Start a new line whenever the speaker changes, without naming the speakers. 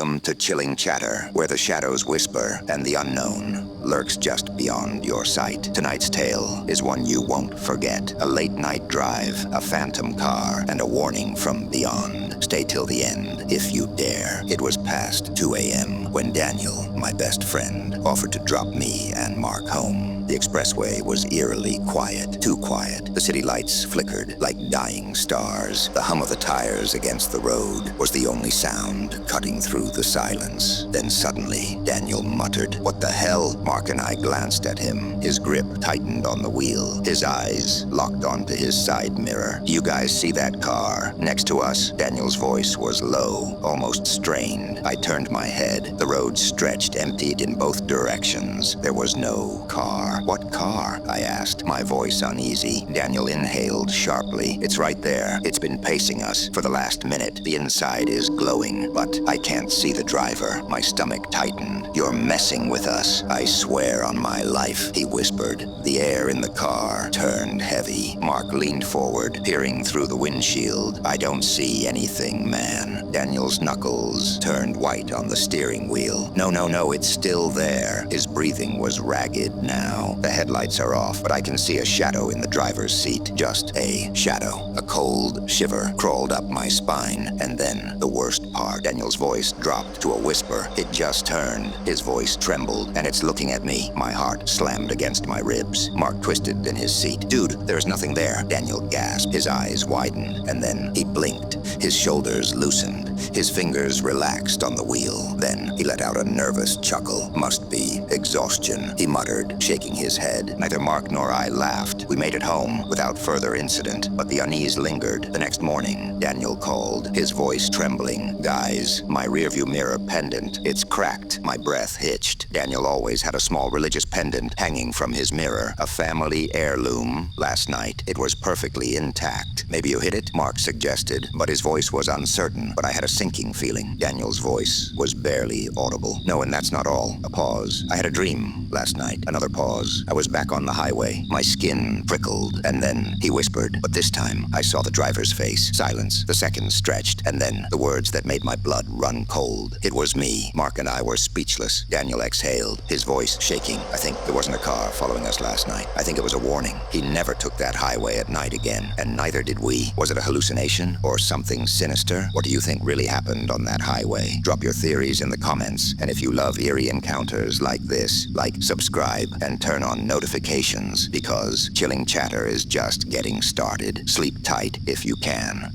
Welcome to Chilling Chatter, where the shadows whisper and the unknown lurks just beyond your sight. Tonight's tale is one you won't forget. A late-night drive, a phantom car, and a warning from beyond. Stay till the end, if you dare. It was past 2 a.m. when Daniel, my best friend, offered to drop me and Mark home. The expressway was eerily quiet, too quiet. The city lights flickered like dying stars. The hum of the tires against the road was the only sound cutting through the silence. Then suddenly, Daniel muttered, "What the hell?" Mark and I glanced at him. His grip tightened on the wheel. His eyes locked onto his side mirror. "You guys see that car next to us?" Daniel's voice was low, almost strained. I turned my head. The road stretched, emptied in both directions. There was no car. "What car?" I asked, my voice uneasy. Daniel inhaled sharply. "It's right there. It's been pacing us for the last minute. The inside is glowing, but I can't see the driver." My stomach tightened. "You're messing with us. I swear on my life," he whispered. The air in the car turned heavy. Mark leaned forward, peering through the windshield. "I don't see anything, man." Daniel's knuckles turned white on the steering wheel. No, it's still there." His breathing was ragged now. "The headlights are off, but I can see a shadow in the driver's seat. Just a shadow." A cold shiver crawled up my spine. And then, the worst part, Daniel's voice dropped to a whisper. "It just turned." His voice trembled, "and it's looking at me." My heart slammed against my ribs. Mark twisted in his seat. "Dude, there's nothing there." Daniel gasped. His eyes widened, and then he blinked. His shoulders loosened. His fingers relaxed on the wheel. Then he let out a nervous chuckle. "Must be exhaustion," he muttered, shaking his head. Neither Mark nor I laughed. We made it home without further incident, but the unease lingered. The next morning, Daniel called, his voice trembling. "Guys, my rearview mirror pendant, it's cracked." My breath hitched. Daniel always had a small religious pendant hanging from his mirror, a family heirloom. Last night, it was perfectly intact. "Maybe you hit it?" Mark suggested, but his voice was uncertain. But I had a sinking feeling. Daniel's voice was barely audible. "No, and that's not all." A pause. "I had a dream last night." Another pause. "I was back on the highway." My skin prickled, and then he whispered, but this time I saw the driver's face. Silence. The seconds stretched, and then the words that made my blood run cold. It was me. Mark and I were speechless. Daniel exhaled, his voice shaking. "I think there wasn't a car following us last night. I think it was a warning. He never took that highway at night again, and neither did we. Was it a hallucination or something sinister? What do you think really happened on that highway?" Drop your theories in the comments, and if you love eerie encounters like this, like, subscribe, and turn on notifications, because Chilling Chatter is just getting started. Sleep tight if you can.